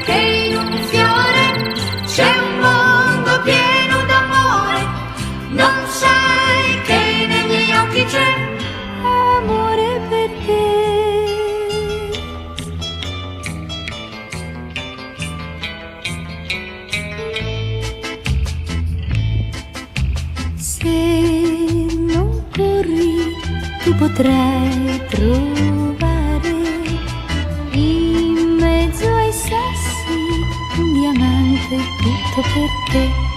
che in un fiore c'è un mondo pieno d'amore. Non sai che nei miei occhi c'è amore per te. Se non corri, tu potrai trovare in mezzo ai sassi un diamante tutto per te.